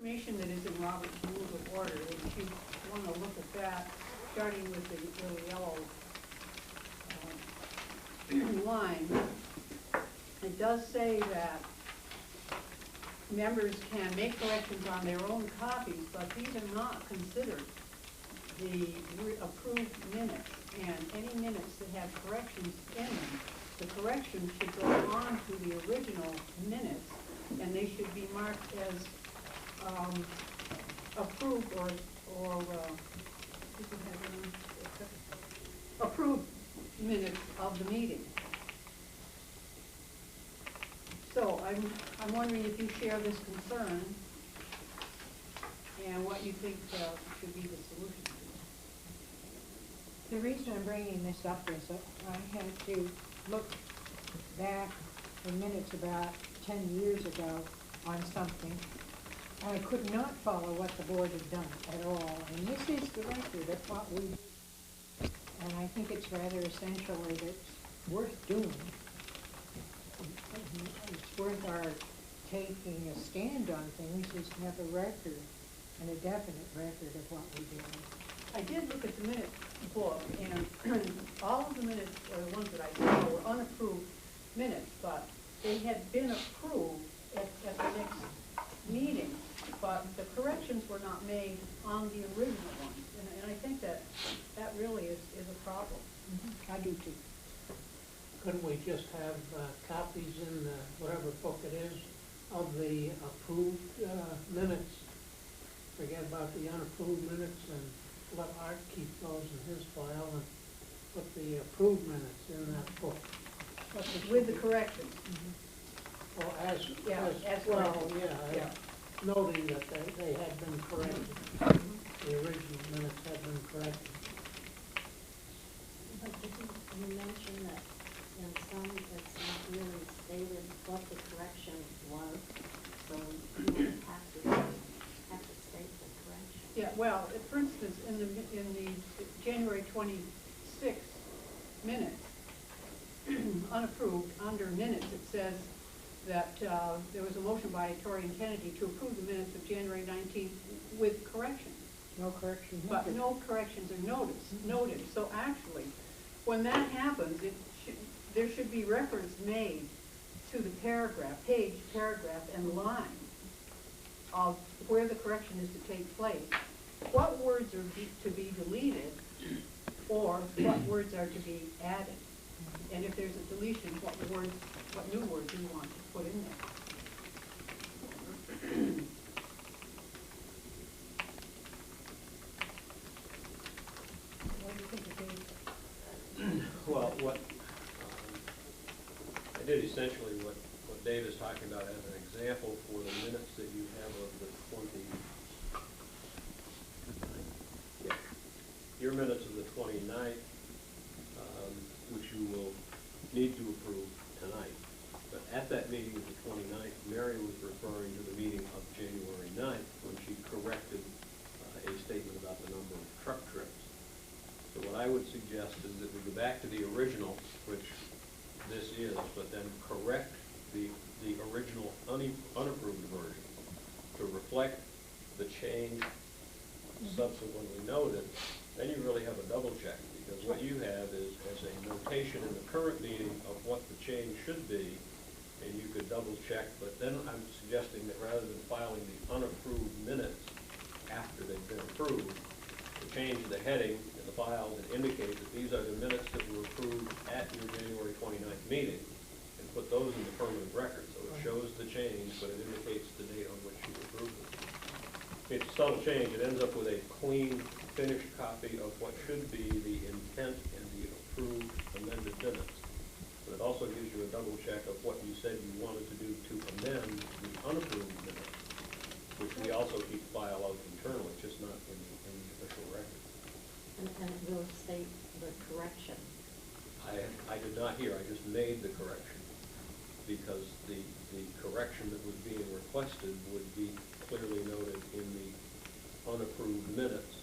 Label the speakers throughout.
Speaker 1: Information that is in Robert's Rules of Order, if you want to look at that, starting with the little yellow line, it does say that members can make corrections on their own copies, but these are not considered the approved minutes. And any minutes that have corrections in them, the corrections should go on to the original minutes, and they should be marked as approved or approved minutes of the meeting. So I'm wondering if you share this concern and what you think should be the solution to it.
Speaker 2: The reason I'm bringing this up is that I had to look back in minutes about 10 years ago on something. I could not follow what the board had done at all, and this is the record of what we did. And I think it's rather essential that it's worth doing. It's worth our taking a stand on things, is to have a record, and a definite record of what we did.
Speaker 1: I did look at the minute book, and all of the minutes, or the ones that I saw, were unapproved minutes, but they had been approved at the next meeting, but the corrections were not made on the original ones, and I think that really is a problem.
Speaker 2: Mm-hmm. I do too.
Speaker 3: Couldn't we just have copies in whatever book it is of the approved minutes? Forget about the unapproved minutes and let Art keep those in his file and put the approved minutes in that book.
Speaker 1: With the corrections.
Speaker 3: Mm-hmm. Well, as
Speaker 1: well,
Speaker 3: corrected.
Speaker 1: Yeah.
Speaker 3: Noting that they had been corrected.
Speaker 1: Mm-hmm.
Speaker 3: The original minutes had been corrected.
Speaker 4: But didn't you mention that in some it's not really stated what the correction was, so you would have to state the correction?
Speaker 1: Yeah, well, for instance, in the January 26th minutes, unapproved, under minutes, it says that there was a motion by Tory and Kennedy to approve the minutes of January 19th with corrections.
Speaker 2: No corrections.
Speaker 1: But no corrections are noted. So actually, when that happens, there should be reference made to the paragraph, page, paragraph, and line of where the correction is to take place. What words are to be deleted, or what words are to be added. And if there's a deletion, what new words you want to put in there. What do you think of Dave?
Speaker 5: Well, I did essentially what Dave is talking about as an example for the minutes that you have of the 20. Yeah, your minutes of the 29th, which you will need to approve tonight. But at that meeting of the 29th, Mary was referring to the meeting of January 9th when she corrected a statement about the number of truck trips. So what I would suggest is that we go back to the original, which this is, but then correct the original unapproved version to reflect the change subsequently noted. Then you really have a double check, because what you have is as a notation in the current meeting of what the change should be, and you could double check. But then I'm suggesting that rather than filing the unapproved minutes after they've been approved, to change the heading in the file and indicate that these are the minutes that were approved at your January 29th meeting, and put those in the permanent record. So it shows the change, but it indicates the date on which you approved it. It's a subtle change. It ends up with a clean, finished copy of what should be the intent in the approved amended minutes. But it also gives you a double check of what you said you wanted to do to amend the unapproved minutes, which we also keep file of internally, just not in the official record.
Speaker 4: And it will state the correction.
Speaker 5: I did not hear. I just made the correction, because the correction that was being requested would be clearly noted in the unapproved minutes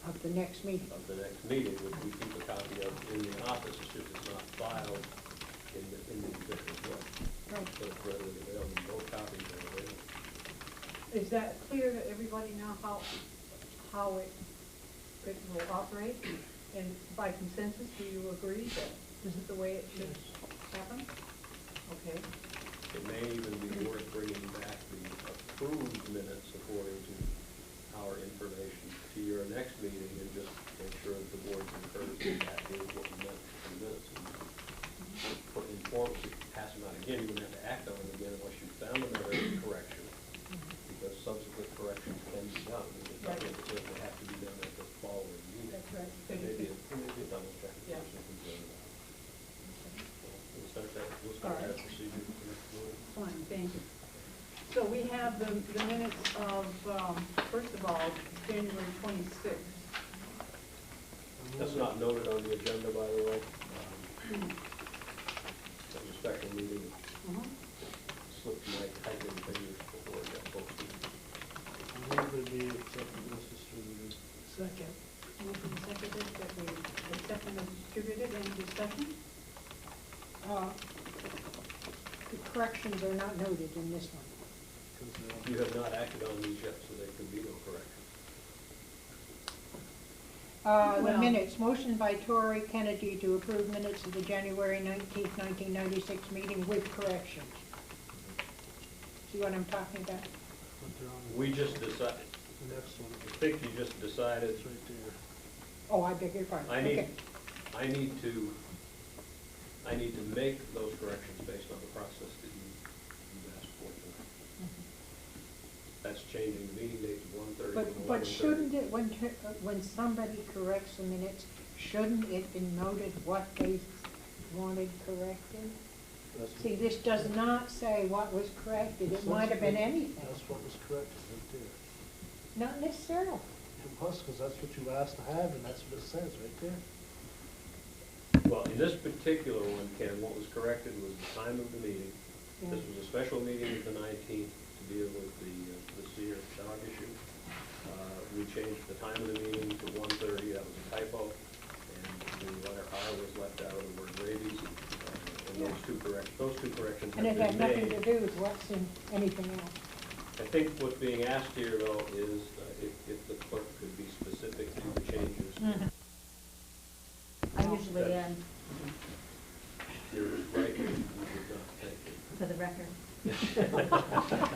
Speaker 2: Of the next meeting.
Speaker 5: of the next meeting, which we keep a copy of in the office. It's just it's not filed in the official book.
Speaker 2: Right.
Speaker 5: So it's readily available. Both copies are available.
Speaker 1: Is that clear to everybody now how it will operate? And by consensus, do you agree that this is the way it should happen? Okay.
Speaker 5: It may even be worth bringing back the approved minutes according to our information to your next meeting and just make sure that the board concurs that that is what we meant for the minutes. For inform, pass them out again, you wouldn't have to act on them again unless you found them or a correction, because subsequent corrections can be done. It doesn't necessarily have to be done at the following meeting.
Speaker 1: That's right.
Speaker 5: It may be a double check.
Speaker 1: Yeah.
Speaker 5: We'll start that procedure for next meeting.
Speaker 1: Fine, thank you. So we have the minutes of, first of all, January 26th.
Speaker 5: That's not noted on the agenda, by the way. That was a special meeting. Slipped my typing fingers before it got posted.
Speaker 6: Move that we accept the list distributed.
Speaker 3: Second.
Speaker 1: Moved and seconded that we accept and distributed. Any discussion?
Speaker 2: The corrections are not noted in this one.
Speaker 5: You have not acted on these yet, so there can be no correction.
Speaker 2: The
Speaker 1: Well-
Speaker 2: minutes, motion by Tori Kennedy to approve minutes of the January 19th, 1996 meeting with corrections. See what I'm talking about?
Speaker 6: But they're on
Speaker 5: We just decided,
Speaker 6: the next one.
Speaker 5: I think you just decided,
Speaker 6: It's right there.
Speaker 2: Oh, I beg your pardon.
Speaker 5: I need,
Speaker 2: Okay.
Speaker 5: I need to make those corrections based on the process that you asked for tonight. That's changing the meeting date to 1:30 to 11:30.
Speaker 2: But shouldn't it, when somebody corrects the minutes, shouldn't it be noted what they wanted corrected?
Speaker 6: That's
Speaker 2: See, this does not say what was corrected, it might have been anything.
Speaker 6: That's what was corrected right there.
Speaker 2: Not necessarily.
Speaker 6: It was, because that's what you asked to have, and that's what it says right there.
Speaker 5: Well, in this particular one, Ken, what was corrected was the time of the meeting.
Speaker 2: Yeah.
Speaker 5: This was a special meeting of the 19th to deal with the Sear dog issue. We changed the time of the meeting to 1:30, that was a typo, and the letter R was left out of the word rabies. And those two corrections have
Speaker 2: And it
Speaker 5: been
Speaker 2: had nothing to
Speaker 5: made.
Speaker 2: do with what's in anything else.
Speaker 5: I think what's being asked here, though, is if the clerk could be specific to the changes.
Speaker 7: I usually
Speaker 5: That's-
Speaker 7: am,
Speaker 5: You're right, you did not, thank you.
Speaker 7: for the record.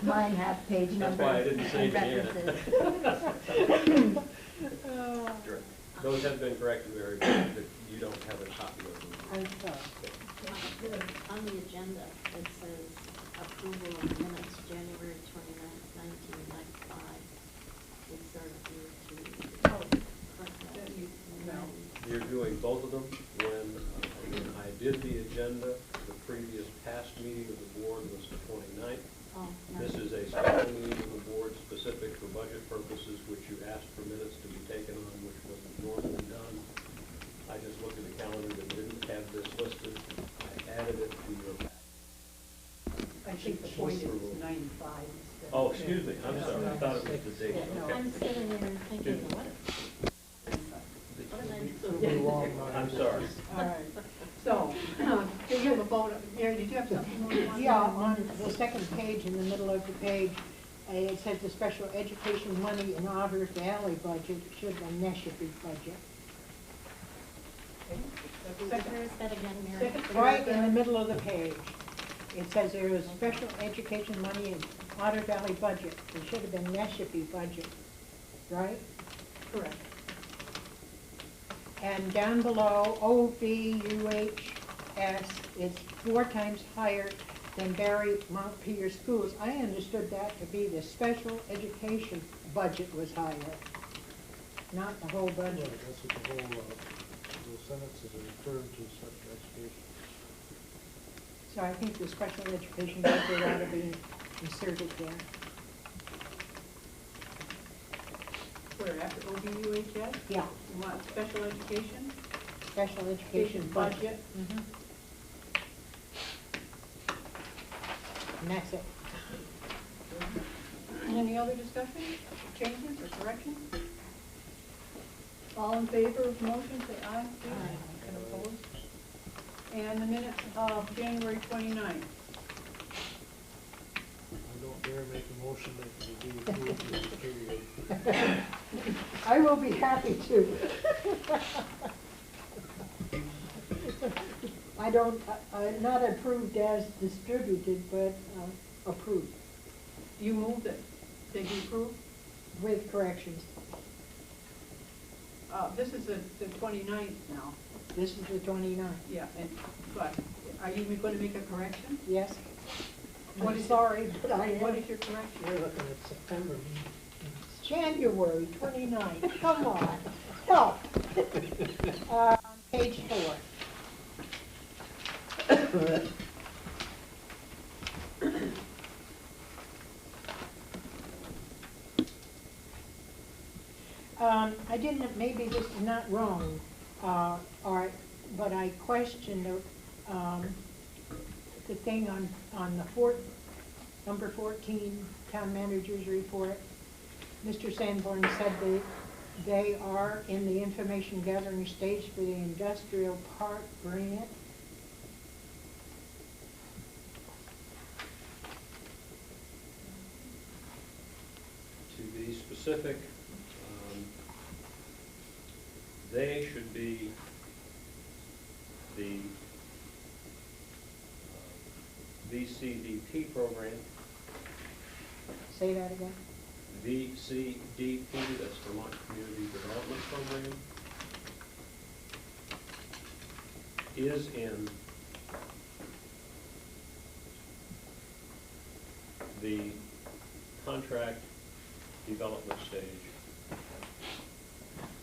Speaker 7: Mine have page
Speaker 5: That's
Speaker 7: numbers
Speaker 5: why I didn't say
Speaker 7: and
Speaker 5: Janet.
Speaker 7: references.
Speaker 5: Correct. Those have been corrected, Mary, but you don't have a copy of them.
Speaker 2: I'm sorry.
Speaker 4: On the agenda, it says approval of minutes, January 29th, 1995. Is there a view to correct that?
Speaker 1: No.
Speaker 5: You're doing both of them. When I did the agenda, the previous past meeting of the board was the 29th.
Speaker 4: Oh, no.
Speaker 5: This is a special meeting of the board specific for budget purposes, which you asked for minutes to be taken on, which wasn't normally done. I just looked at the calendar that didn't have this listed. I added it to your.
Speaker 1: I think the point is 95 instead.
Speaker 5: Oh, excuse me, I'm sorry, I thought it was the date,
Speaker 1: Yeah, no.
Speaker 5: okay.
Speaker 4: I'm sitting there thinking, what did I do?
Speaker 5: I'm sorry.
Speaker 1: All right. So, do you have a vote? Mary, did you have something more you wanted?
Speaker 2: Yeah, on the second page, in the middle of the page, it says the special education money in Otter Valley budget should be Neshabie budget.
Speaker 1: Okay. That's
Speaker 4: Where
Speaker 1: second.
Speaker 4: is that again, Mary?
Speaker 1: Second.
Speaker 2: Right in the middle of the page, it says there is special education money in Otter Valley budget. It should have been Neshabie budget, right?
Speaker 1: Correct.
Speaker 2: And down below, OVUHS is 4 times higher than Barry Montpelier schools. I understood that to be the special education budget was higher, not the whole
Speaker 6: Yeah,
Speaker 2: budget.
Speaker 6: that's what the whole, those sentences are referring to, such education.
Speaker 2: So I think the special education budget ought to be inserted there.
Speaker 1: Where, after OBUHS?
Speaker 2: Yeah,
Speaker 1: You want special education?
Speaker 2: special education budget. Mhm. And that's it.
Speaker 1: Any other discussion, changes or corrections? All in favor of the motion, say aye, please.
Speaker 4: Aye.
Speaker 1: And opposed? And the minutes of January 29th.
Speaker 6: I don't dare make a motion that we do.
Speaker 2: I will be happy to. I don't, not approved as distributed, but approved
Speaker 1: You moved it. Did you approve?
Speaker 2: with corrections.
Speaker 1: This is the 29th now.
Speaker 2: This is the 29th.
Speaker 1: Yeah, but are you going to make a correction?
Speaker 2: Yes?
Speaker 1: What
Speaker 2: I'm
Speaker 1: is-
Speaker 2: sorry, but I
Speaker 1: What
Speaker 2: am.
Speaker 1: is your correction?
Speaker 3: You're looking at September.
Speaker 2: January 29th, come on, help. Page 4. I didn't, maybe this is not wrong, but I questioned the thing on the number 14, town manager's report. Mr. Sanborn said they are in the information gathering stage for the industrial park grant.
Speaker 5: To be specific, they should be the VCDP program.
Speaker 2: Say that again?
Speaker 5: VCDP, that's Vermont Community Development Program, is in the contract development stage.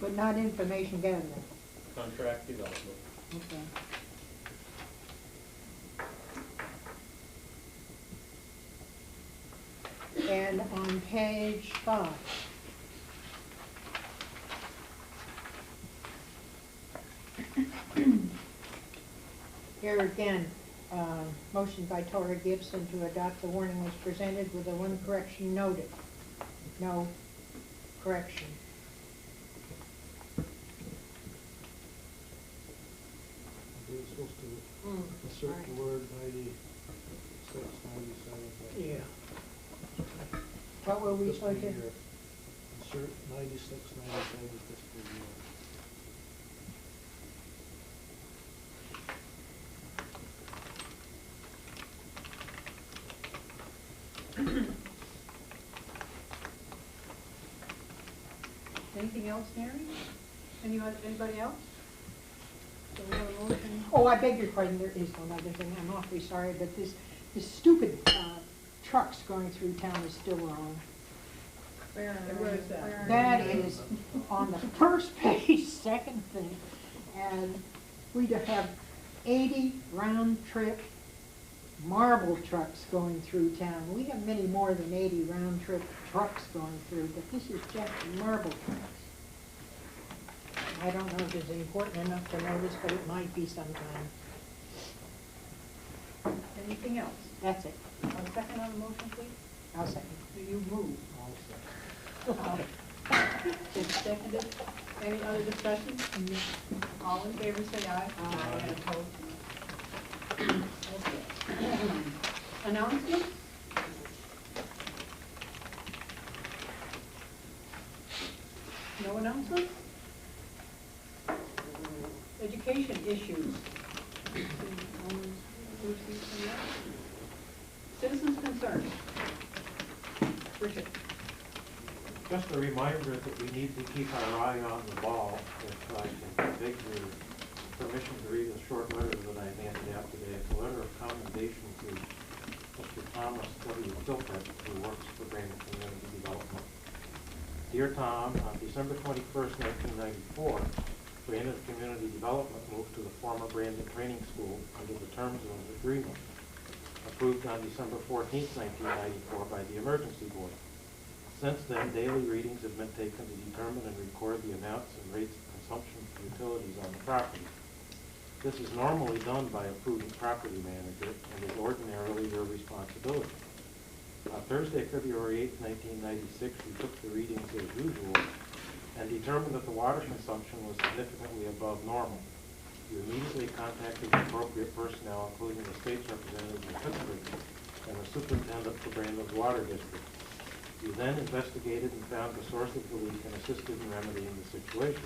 Speaker 2: But not information gathering.
Speaker 5: Contract development.
Speaker 2: Okay. And on page 5. Here again, motion by Tora Gibson to adopt the warning was presented with a one correction noted. No correction.
Speaker 6: We're supposed to insert
Speaker 2: right.
Speaker 6: the word 96, 97.
Speaker 3: Yeah.
Speaker 2: What were we
Speaker 6: Fiscal
Speaker 2: supposed to?
Speaker 6: year. Insert 96, 97 fiscal year.
Speaker 1: Anything else, Mary? Anybody else? So we have a motion.
Speaker 2: Oh, I beg your pardon, there is one other thing, I'm awfully sorry, but this stupid trucks going through town is still wrong.
Speaker 1: Where is that?
Speaker 2: That is on the first page, second thing, and we have 80 round-trip marble trucks going through town. We have many more than 80 round-trip trucks going through, but this is just marble trucks. I don't know if it's important enough to notice, but it might be sometime.
Speaker 1: Anything else?
Speaker 2: That's it.
Speaker 1: A second on the motion, please?
Speaker 2: I'll second.
Speaker 1: Do you move?
Speaker 6: I'll say.
Speaker 1: It's seconded. Any other discussion? All in favor, say aye.
Speaker 2: Aye.
Speaker 1: And opposed? Okay. Announcements? No announcements? Education issues. Citizens' concerns. Richard.
Speaker 8: Just a reminder that we need to keep our eye on the ball. If I can take your permission to read a short letter that I handed out today. It's a letter of commendation to Mr. Thomas W. Kilpatrick, who works for Brandon Community Development. Dear Tom, on December 21st, 1994, Brandon Community Development moved to the former Brandon Training School under the terms of an agreement approved on December 14th, 1994 by the Emergency Board. Since then, daily readings have been taken to determine and record the amounts and rates of consumption of utilities on the property. This is normally done by a prudent property manager and is ordinarily your responsibility. On Thursday, February 8, 1996, we took the readings as usual and determined that the water consumption was significantly above normal. You immediately contacted the appropriate personnel, including the state's representative in Pittsburgh and the superintendent for Brandon's Water District. You then investigated and found the source of the leak and assisted in remedying the situation.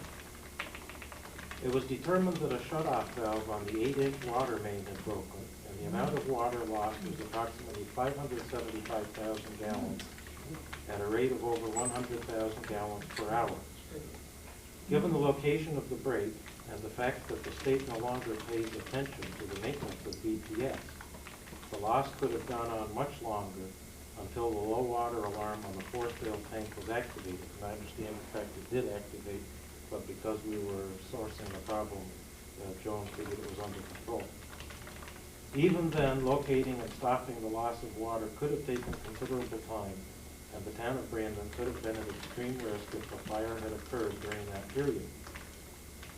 Speaker 8: It was determined that a shutoff valve on the 8-inch water main had broken, and the amount of water lost was approximately 575,000 gallons at a rate of over 100,000 gallons per hour. Given the location of the break and the fact that the state no longer pays attention to the maintenance of BPS, the loss could have gone on much longer until the low water alarm on the force-fail tank was activated. And I understand, in fact, it did activate, but because we were sourcing the problem, Joan figured it was under control. Even then, locating and stopping the loss of water could have taken considerable time, and the town of Brandon could have been at extreme risk if a fire had occurred during that period.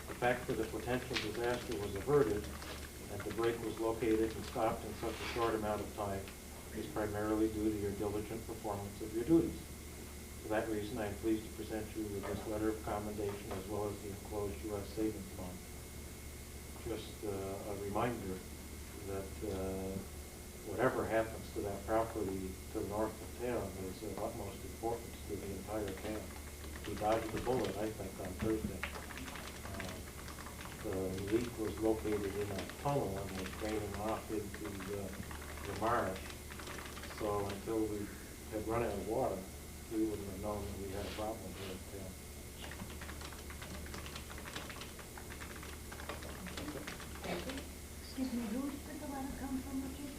Speaker 8: The fact that a potential disaster was averted and the break was located and stopped in such a short amount of time is primarily due to your diligent performance of your duties. For that reason, I am pleased to present you with this letter of commendation as well as the enclosed U.S. savings bond. Just a reminder that whatever happens to that property to the north of town is of utmost importance to the entire town. We dodged the bullet, I think, on Thursday. The leak was located in a tunnel and was draining off into the marsh. So until we had run out of water, we wouldn't have known that we had a problem here at town.
Speaker 7: Excuse me, who did the letter come from, Richard?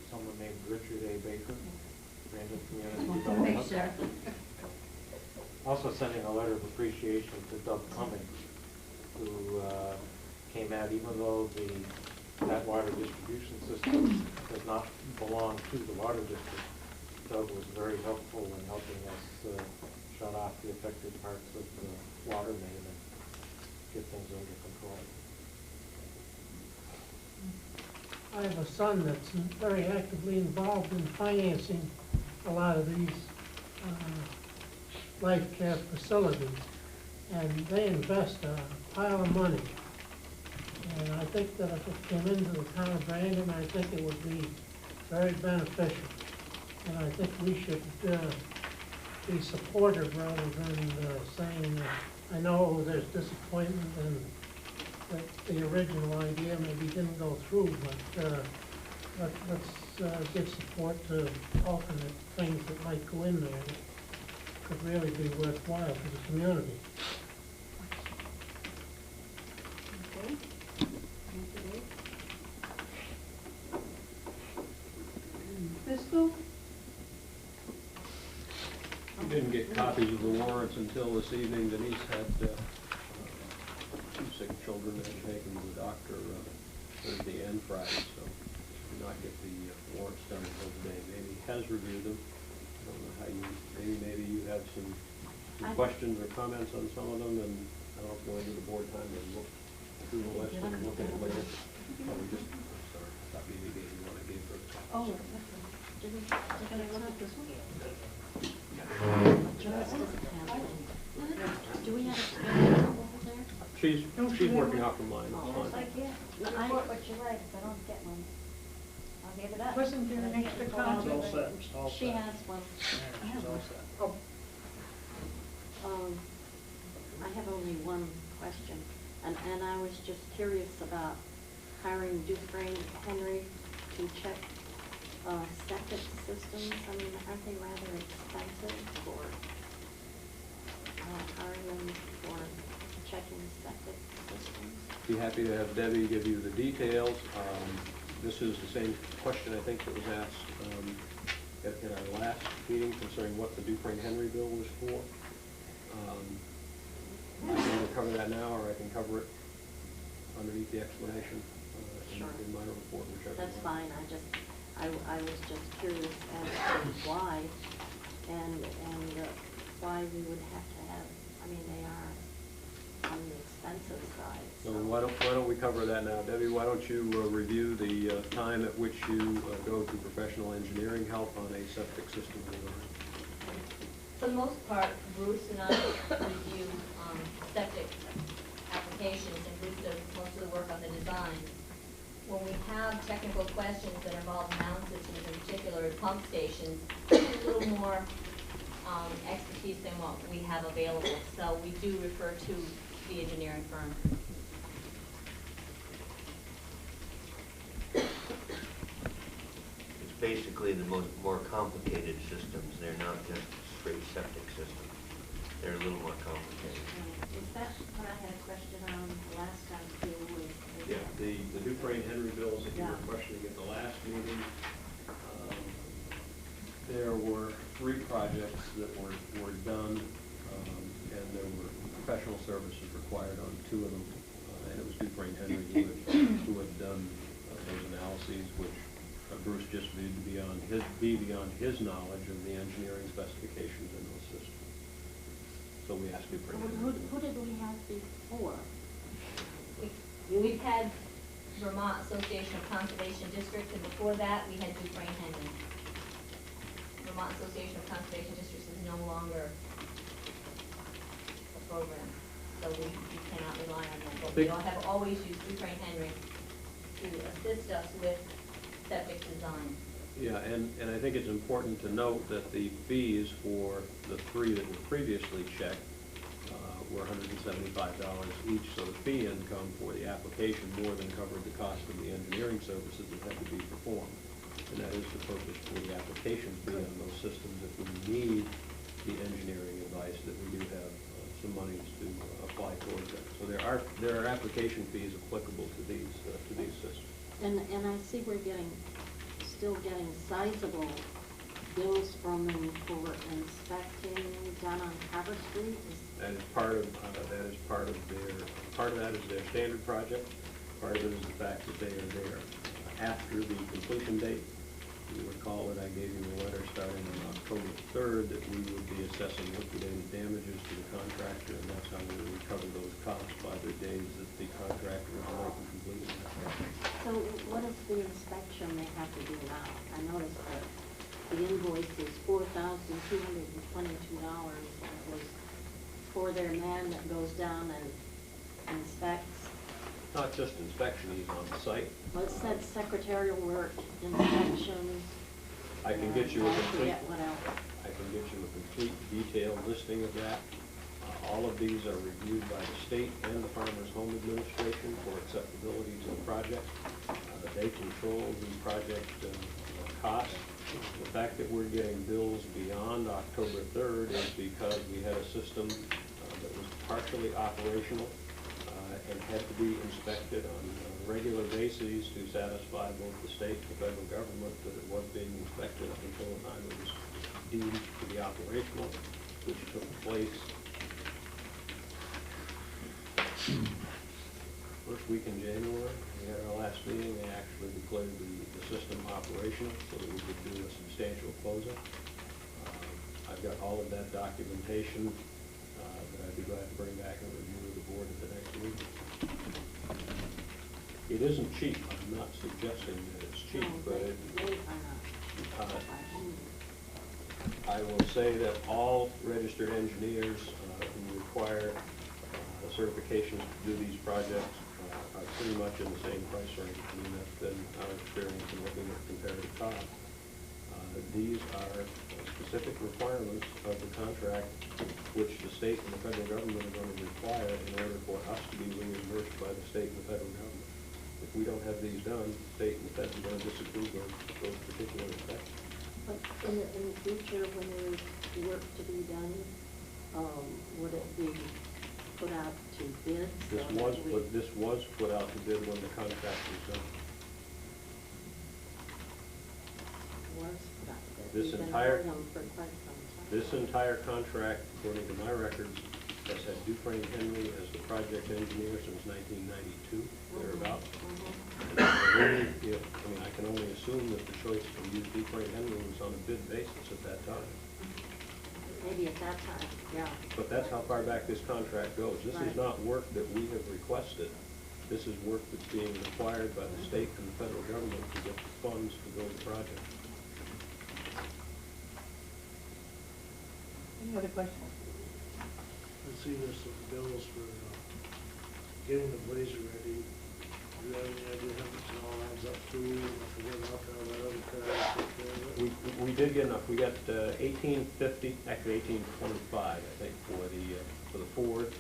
Speaker 8: Someone named Richard A. Baker, Brandon Community
Speaker 7: Make
Speaker 8: Development.
Speaker 7: sure.
Speaker 8: Also sending a letter of appreciation to Doug Cummings, who came out, even though that water distribution system does not belong to the water district. Doug was very helpful in helping us shut off the affected parts of the water main and get things under control.
Speaker 3: I have a son that's very actively involved in financing a lot of these life care facilities, and they invest a pile of money. And I think that if it came into the town of Brandon, I think it would be very beneficial. And I think we should be supportive rather than saying, I know there's disappointment and that the original idea maybe didn't go through, but let's give support to alternate things that might go in there that could really be worthwhile for the community.
Speaker 1: Okay. Thank you, Dave. Fiscal?
Speaker 5: You didn't get copies of the warrants until this evening. Denise had two sick children that had taken to the doctor Thursday and Friday, so did not get the warrants done until today. Maybe has reviewed them. I don't know how you, maybe you have some questions or comments on some of them, and I don't know if you want to do the board time and look through the list and look at it later. Probably just, I'm sorry, I thought maybe you want to give her the copies.
Speaker 4: Oh, can I look at this one? Joyce doesn't have one. Do we have a schedule over there?
Speaker 5: She's working off of mine.
Speaker 7: Yes, I get. You report what you write. If I don't get one, I'll give it up.
Speaker 2: Wasn't there an extra copy?
Speaker 6: It's all set, it's all set.
Speaker 4: She has one.
Speaker 6: Yeah, she's all set.
Speaker 2: Oh,
Speaker 4: I have only one question, and I was just curious about hiring Dufresne Henry to check septic systems. I mean, aren't they rather expensive for hiring them for checking septic systems?
Speaker 5: Be happy to have Debbie give you the details. This is the same question, I think, that was asked in our last meeting concerning what the Dufresne Henry bill was for. I can either cover that now, or I can cover it underneath the explanation in my report, whichever.
Speaker 4: That's fine. I was just curious as to why, and why we would have to have. I mean, they are on the expensive side.
Speaker 5: So why don't we cover that now? Debbie, why don't you review the time at which you go to professional engineering help on a septic system design?
Speaker 9: For the most part, Bruce and I review septic applications, and Bruce does most of the work on the design. When we have technical questions that involve mound systems, in particular pump stations, little more expertise than what we have available, so we do refer to the engineering firm.
Speaker 10: It's basically the more complicated systems. They're not just straight septic systems. They're a little more complicated.
Speaker 4: Is that what I had a question on the last time too, was?
Speaker 5: Yeah, the Dufresne Henry bills that you were
Speaker 4: Yeah.
Speaker 5: questioning at the last meeting, there were 3 projects that were done, and there were professional services required on 2 of them. And it was Dufresne Henry who had done those analyses, which Bruce just viewed to be beyond his knowledge of the engineering specifications in those systems. So we asked Dufresne Henry.
Speaker 4: Who did we have before?
Speaker 9: We've had Vermont Association of Conservation Districts, and before that, we had Dufresne Henry. Vermont Association of Conservation Districts is no longer a program, so we cannot rely on them. But we all have always used Dufresne Henry to assist us with septic design.
Speaker 5: Yeah, and I think it's important to note that the fees for the 3 that were previously checked were $175 each, so the fee income for the application more than covered the cost of the engineering services that had to be performed. And that is the purpose for the application fee on those systems. If we need the engineering advice, that we do have some monies to apply towards that. So there are application fees applicable to these systems.
Speaker 4: And I see we're still getting sizable bills from them for inspecting down on Carver Street.
Speaker 5: That is part of that is their standard project. Part of it is the fact that they are there after the completion date. You recall that I gave you a letter starting on October 3rd that we would be assessing liquidated damages to the contractor, and that's how we would recover those costs by the days that the contractor is late in completing that project.
Speaker 4: So what is the inspection they have to do now? I noticed that the invoice is $4,222. It was for their man that goes down and inspects.
Speaker 5: Not just inspection, he's on site.
Speaker 4: Well, it said secretarial work, inspections.
Speaker 5: I can get you a
Speaker 4: and I
Speaker 5: complete,
Speaker 4: forget what else.
Speaker 5: I can get you a complete detailed listing of that. All of these are reviewed by the state and the Farmers Home Administration for acceptability to the project. They control the project cost. The fact that we're getting bills beyond October 3rd is because we had a system that was partially operational and had to be inspected on a regular basis to satisfy both the state and the federal government that it was being inspected up until the time it was deemed to be operational, which took place first week in January. We had our last meeting. They actually declared the system operational so that we could do a substantial closeout. I've got all of that documentation that I'd be glad to bring back and review with the board at the next meeting. It isn't cheap. I'm not suggesting that it's cheap, but it, I will say that all registered engineers who require certifications to do these projects are pretty much in the same price range. I mean, that's been our experience in looking at comparative costs. These are specific requirements of the contract which the state and the federal government are going to require in order for us to be reimbursed by the state and the federal government. If we don't have these done, the state and the feds are going to disapprove of those particular inspections.
Speaker 4: But in the future, when there's work to be done, would it be put out to bid?
Speaker 5: This was put out to bid when the contract was done.
Speaker 4: Was put out to bid.
Speaker 5: This
Speaker 4: We've been
Speaker 5: entire-
Speaker 4: doing them for quite some time.
Speaker 5: This entire contract, according to my records, has had Dufresne Henry as the project engineer since 1992, thereabouts. And I mean, I can only assume that the choice to use Dufresne Henry was on a bid basis at that time.
Speaker 4: Maybe at that time, yeah.
Speaker 5: But that's how far back this contract goes. This is
Speaker 4: Right.
Speaker 5: not work that we have requested. This is work that's being required by the state and the federal government to get the funds to build the project.
Speaker 1: Any other questions?
Speaker 6: I see there's some bills for getting the blazer ready, you have any idea how much it all adds up to, if we get enough out of that other car to take care of it?
Speaker 5: We did get enough. We got 1850, actually 1825, I think, for the Ford.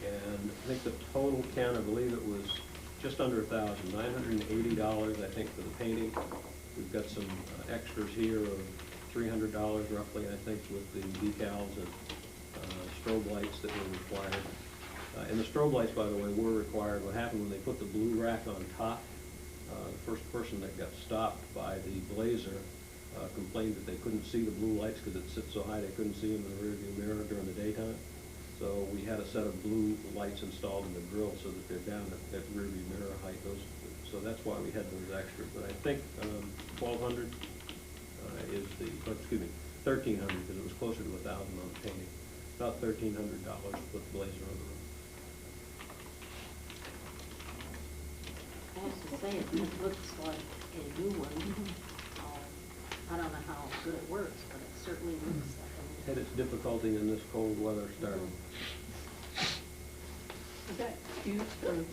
Speaker 5: And I think the total count, I believe it was just under $1,000, $980, I think, for the painting. We've got some extras here of $300 roughly, I think, with the decals and strobe lights that were required. And the strobe lights, by the way, were required. What happened when they put the blue rack on top, the first person that got stopped by the Blazer complained that they couldn't see the blue lights because it sits so high they couldn't see them in the rearview mirror during the daytime. So we had a set of blue lights installed in the grill so that they're down at rearview mirror height. So that's why we had those extras. But I think 1,200 is the, oh, excuse me, 1,300 because it was closer to 1,000 on the painting. About $1,300 to put the Blazer on the roof.
Speaker 4: I have to say, it looks like a new one. I don't know how good it works, but it certainly looks like a new
Speaker 5: Had its difficulty in this cold weather starting.
Speaker 1: Is that used for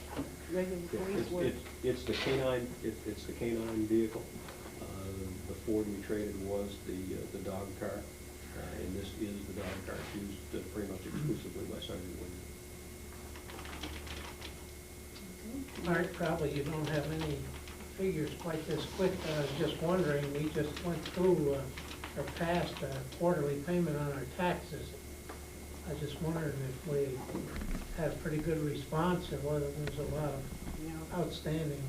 Speaker 1: regular police work?
Speaker 5: It's the canine. It's the canine vehicle. The Ford we traded was the dog car, and this is the dog car. It's used pretty much exclusively by Sergeant Williams.
Speaker 3: Art, probably you don't have any figures quite this quick. I was just wondering, we just went through or passed a quarterly payment on our taxes. I was just wondering if we had a pretty good response or whether there's a lot of outstanding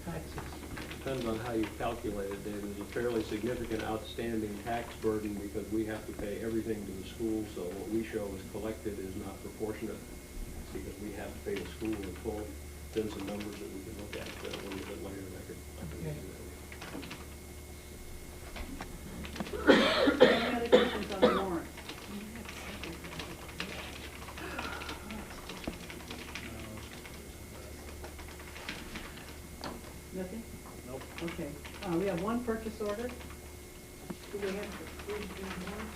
Speaker 3: taxes.
Speaker 5: Depends on how you calculate it, Dave. There's a fairly significant outstanding tax burden because we have to pay everything to the school, so what we show is collected is not proportionate because we have to pay the school in full. Then some numbers that we can look at a little bit later.
Speaker 1: Okay. Any other questions on the warrant? Nothing?
Speaker 6: Nope.
Speaker 1: Okay, we have one purchase order. Do we have to read the warrant?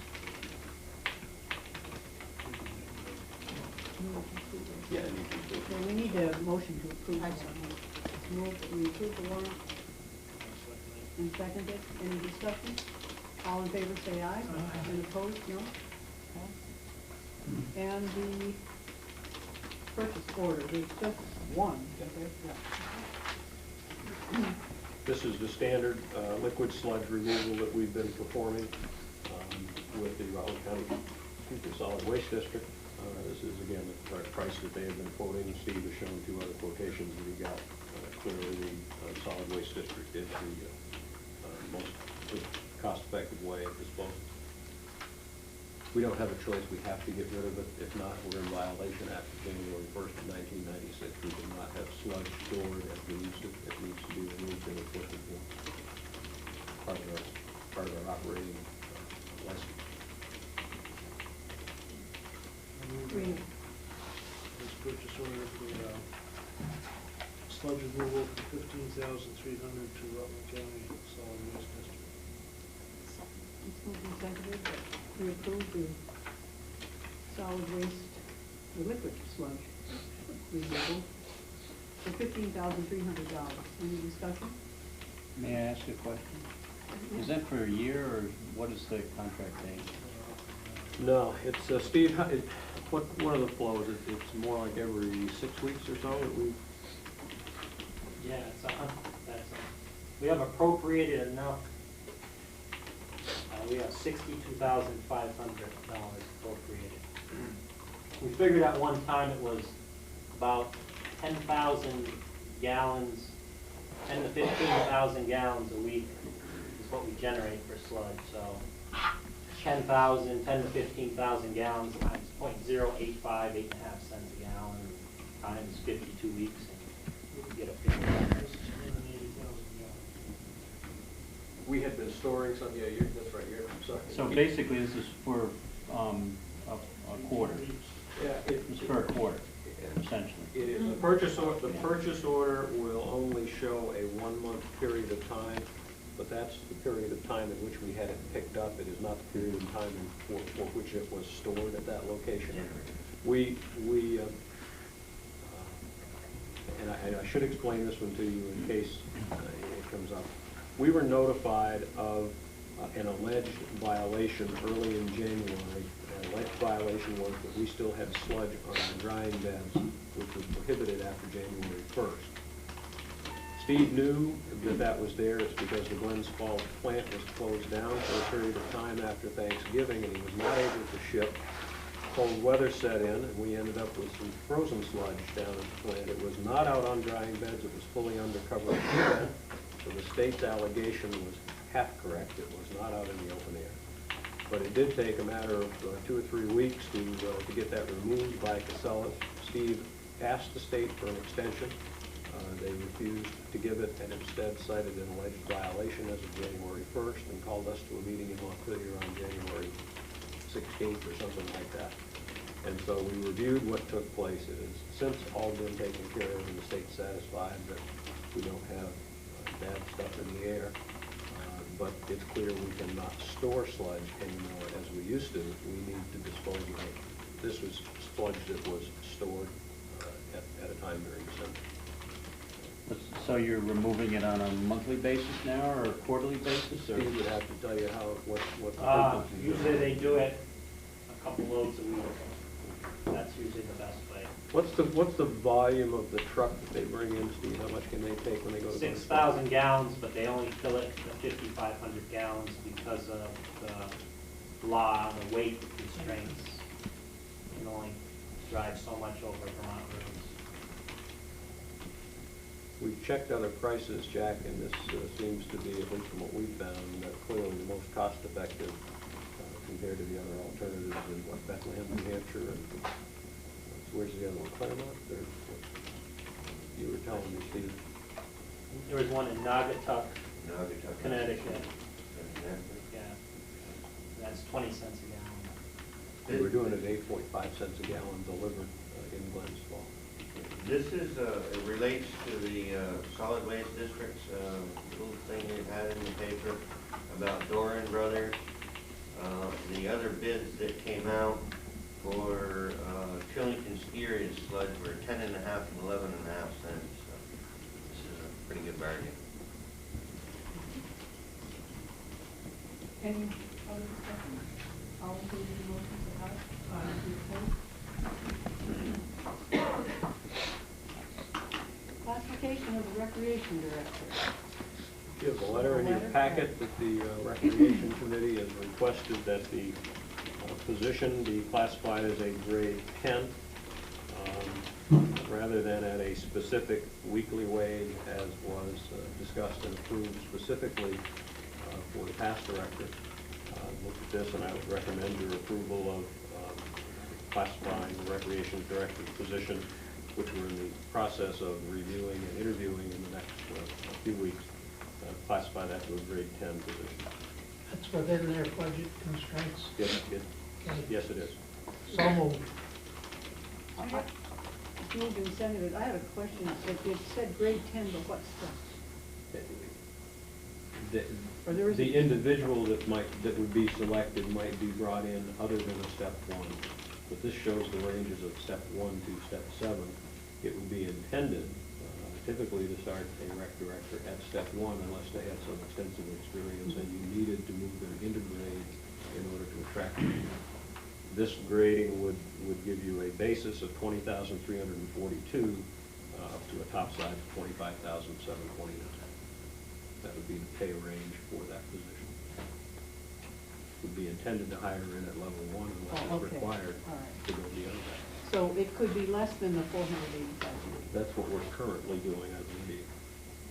Speaker 5: Yeah, and you can do it.
Speaker 1: Okay, we need a motion to approve. It's moved that we approve the warrant and second it. Any discussion? All in favor say aye. And opposed, no? Okay. And the purchase order, there's just one, okay? Yeah.
Speaker 5: This is the standard liquid sludge removal that we've been performing with the Rutland County Solid Waste District. This is, again, the price that they have been quoting. Steve has shown two other quotations that he got. Clearly, the Solid Waste District is the most cost-effective way of disposal. We don't have a choice. We have to get rid of it. If not, we're in violation after January 1st of 1996. We cannot have sludge stored as we used to. It needs to be removed in a liquid form. Part of our operating license.
Speaker 6: This purchase order for sludge removal for $15,300 to Rutland County Solid Waste District.
Speaker 1: It's moved and seconded that we approve the solid waste, the liquid sludge removal for $15,300. Any discussion?
Speaker 11: May I ask a question? Is that for a year, or what is the contract date?
Speaker 5: No, it's, Steve, what are the flows? It's more like every 6 weeks or so that we...
Speaker 12: Yeah, we have appropriated enough. We have $62,500 appropriated. We figured at one time it was about 10,000 gallons, 10 to 15,000 gallons a week is what we generate for sludge. So 10 to 15,000 gallons times 0.085, 8.5 cents a gallon, times 52 weeks, and we get a figure.
Speaker 5: We had been storing some, yeah, that's right, I'm sorry.
Speaker 11: So basically, this is for a quarter.
Speaker 5: Yeah,
Speaker 11: It's for a quarter, essentially.
Speaker 5: It is. The purchase order will only show a 1 month period of time, but that's the period of time in which we had it picked up. It is not the period of time for which it was stored at that location. We and I should explain this one to you in case it comes up. We were notified of an alleged violation early in January. The alleged violation was that we still had sludge on our drying beds, which was prohibited after January 1st. Steve knew that that was there. It's because the Glens Falls plant was closed down for a period of time after Thanksgiving, and he was not able to ship. Cold weather set in, and we ended up with some frozen sludge down at the plant. It was not out on drying beds. It was fully undercover bed. So the state's allegation was half correct. It was not out in the open air. But it did take a matter of 2 or 3 weeks to get that removed by Casellas. Steve asked the state for an extension. They refused to give it and instead cited an alleged violation as of January 1st and called us to a meeting in Montpelier on January 16th or something like that. And so we reviewed what took place. It has since all been taken care of, and the state's satisfied that we don't have bad stuff in the air. But it's clear we cannot store sludge anymore as we used to. We need to dispose of it. This was sludge that was stored at a time during December.
Speaker 11: So you're removing it on a monthly basis now, or a quarterly basis, or?
Speaker 5: Steve would have to tell you what the frequency is.
Speaker 12: Usually they do it a couple loads a week. That's usually the best way.
Speaker 5: What's the volume of the truck that they bring in, Steve? How much can they take when they go to?
Speaker 12: 6,000 gallons, but they only fill it to 5,500 gallons because of the law and the weight constraints. You can only drive so much over Vermont roads.
Speaker 5: We've checked other prices, Jack, and this seems to be, at least from what we've found, clearly the most cost-effective compared to the other alternatives in Bethlehem, New Hampshire, and where's the other one, Claremont? You were telling me, Steve.
Speaker 12: There was one in Naugatuck, Connecticut. Yeah, that's 20 cents a gallon.
Speaker 5: They were doing it at 8.5 cents a gallon delivered in Glens Falls.
Speaker 10: This is, it relates to the solid waste district's little thing they had in the paper about Doran Brothers. The other bids that came out for Chillington Skier sludge were 10.5 and 11.5 cents. So this is a pretty good bargain.
Speaker 2: Any other discussion? All in favor of the motion, say aye.
Speaker 1: Classification of the recreation director.
Speaker 5: You have a letter in your packet that the Recreation Committee has requested that the position be classified as a grade 10 rather than at a specific weekly wage as was discussed and approved specifically for the past director. Looked at this and I would recommend your approval of classifying the Recreation Director's position, which we're in the process of reviewing and interviewing in the next few weeks. Classify that to a grade 10 position.
Speaker 3: That's within their budget constraints.
Speaker 5: Yes, it is.
Speaker 3: So moved.
Speaker 1: It's moved and seconded. I have a question. It said grade 10, but what stuff?
Speaker 5: The individual that would be selected might be brought in other than a step 1. But this shows the ranges of step 1 to step 7. It would be intended typically to start a rec director at step 1 unless they had some extensive experience and you needed to move them into grade in order to attract them. This grading would give you a basis of 20,342 up to a top side of 25,729. That would be the pay range for that position. Would be intended to hire in at level 1 unless it's required to go beyond that.
Speaker 1: So it could be less than the 485.
Speaker 5: That's what we're currently doing, I believe.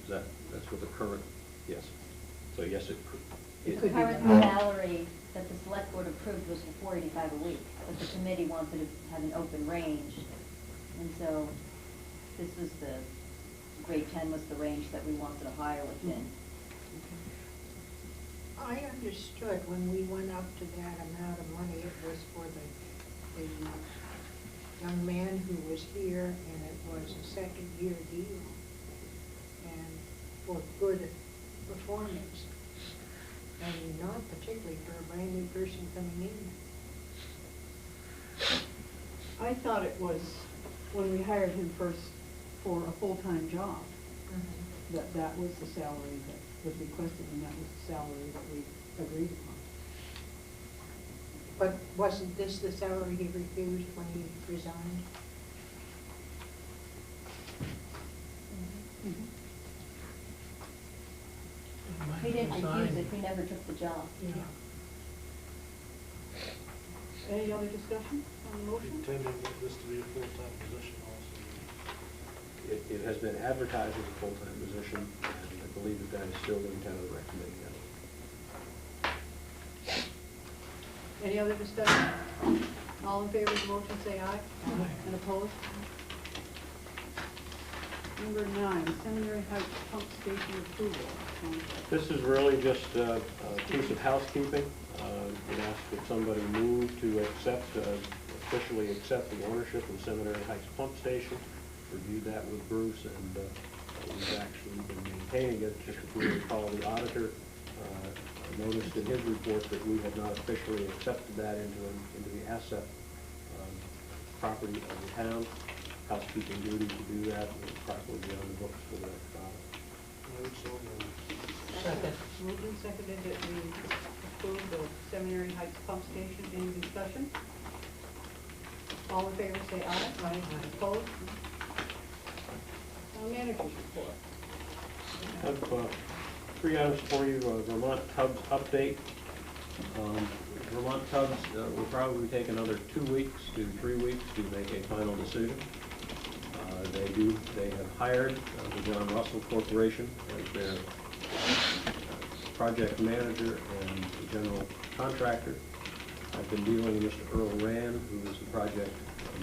Speaker 5: That's what the current, yes. So yes, it could.
Speaker 1: It
Speaker 7: The
Speaker 1: could be
Speaker 7: current
Speaker 1: less.
Speaker 7: salary that the select board approved was for $485 a week, but the committee wanted to have an open range. And so this was grade 10 was the range that we wanted to hire within.
Speaker 2: I understood when we went up to that amount of money, it was for the young man who was here, and it was a second-year deal, and for good performance, and not particularly for a brand-new person coming in.
Speaker 1: I thought it was, when we hired him first, for a full-time job. That was the salary that was requested, and that was the salary that we agreed upon.
Speaker 2: But wasn't this the salary he refused when he resigned?
Speaker 7: He didn't
Speaker 3: Resign.
Speaker 7: refuse it, he never took the job.
Speaker 3: Yeah.
Speaker 1: Any other discussion on the motion?
Speaker 6: Intending this to be a full-time position also.
Speaker 5: It has been advertised as a full-time position, and I believe that that is still the intent of the rec committee.
Speaker 1: Any other discussion? All in favor of the motion, say aye. And opposed? Number 9, Seminary Heights Pump Station Approval.
Speaker 5: This is really just a piece of housekeeping. It asks that somebody move to accept, officially accept the ownership of Seminary Heights Pump Station. Reviewed that with Bruce, and we've actually been maintaining it. Just if we recall, the auditor noticed in his report that we had not officially accepted that into the asset property of the town. Housekeeping duty to do that, and properly be on the books for that.
Speaker 3: Second.
Speaker 1: Moved and seconded that we approve the Seminary Heights Pump Station. Any discussion? All in favor, say aye. Aye. Opposed? Town manager's report.
Speaker 5: I have 3 items for you. Vermont Tubbs update. Vermont Tubbs will probably take another 2 weeks to 3 weeks to make a final decision. They have hired the John Russell Corporation as their project manager and general contractor. I've been dealing with Mr. Earl Rand, who is the project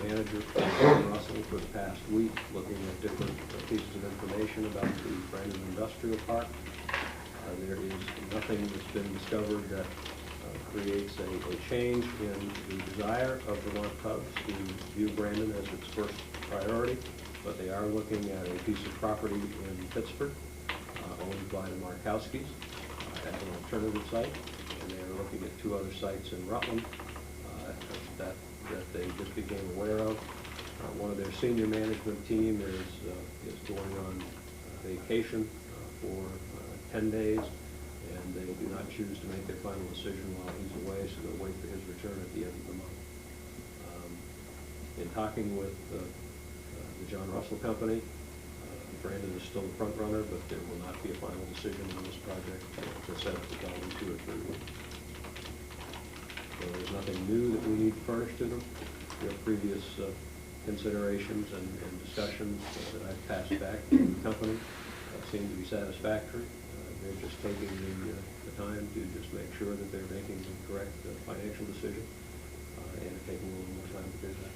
Speaker 5: manager for John Russell, for the past week, looking at different pieces of information about the Brandon Industrial Park. There is nothing that's been discovered that creates a change in the desire of Vermont Tubbs to view Brandon as its first priority, but they are looking at a piece of property in Pittsburgh owned by the Markowskis as an alternative site, and they are looking at 2 other sites in Rutland that they just became aware of. One of their senior management team is going on vacation for 10 days, and they do not choose to make their final decision while he's away, so they'll wait for his return at the end of the month. In talking with the John Russell Company, Brandon is still the front runner, but there will not be a final decision on this project to set up the following 2 or 3 weeks. So there's nothing new that we need to furnish to them. Their previous considerations and discussions that I've passed back to the company seem to be satisfactory. They're just taking the time to just make sure that they're making the correct financial decision, and it's taking a little more time to do that.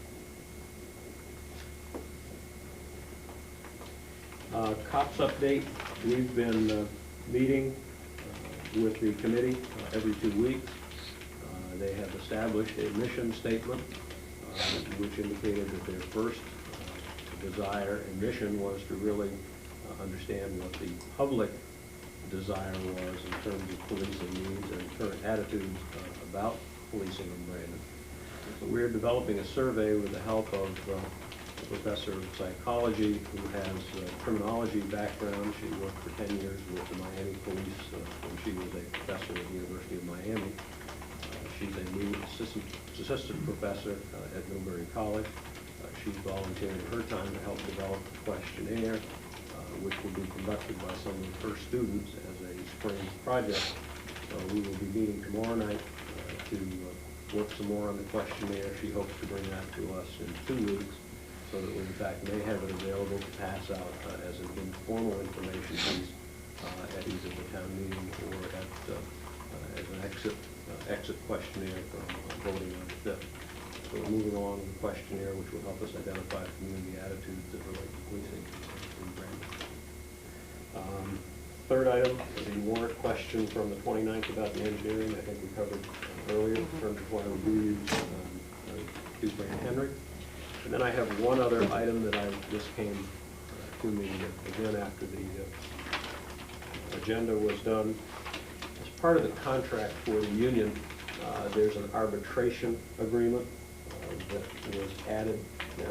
Speaker 5: COPS update. We've been meeting with the committee every 2 weeks. They have established a mission statement which indicated that their first desire and mission was to really understand what the public desire was in terms of policing needs and current attitudes about policing in Brandon. So we're developing a survey with the help of a professor of psychology who has a criminology background. She worked for 10 years with the Miami police when she was a professor at the University of Miami. She's a new assistant professor at Middlebury College. She's volunteering her time to help develop a questionnaire, which will be conducted by some of her students as a spring project. So we will be meeting tomorrow night to work some more on the questionnaire. She hopes to bring that to us in 2 weeks, so that we in fact may have it available to pass out as an informal information piece at either the town meeting or at as an exit questionnaire from voting on the 5th. So we're moving along with the questionnaire, which will help us identify community attitudes that relate to policing in Brandon. Third item, the warrant question from the 29th about the engineering. I think we covered earlier in terms of why we do use Dupre and Henry. And then I have one other item that this came to me again after the agenda was done. As part of the contract for the union, there's an arbitration agreement that was added I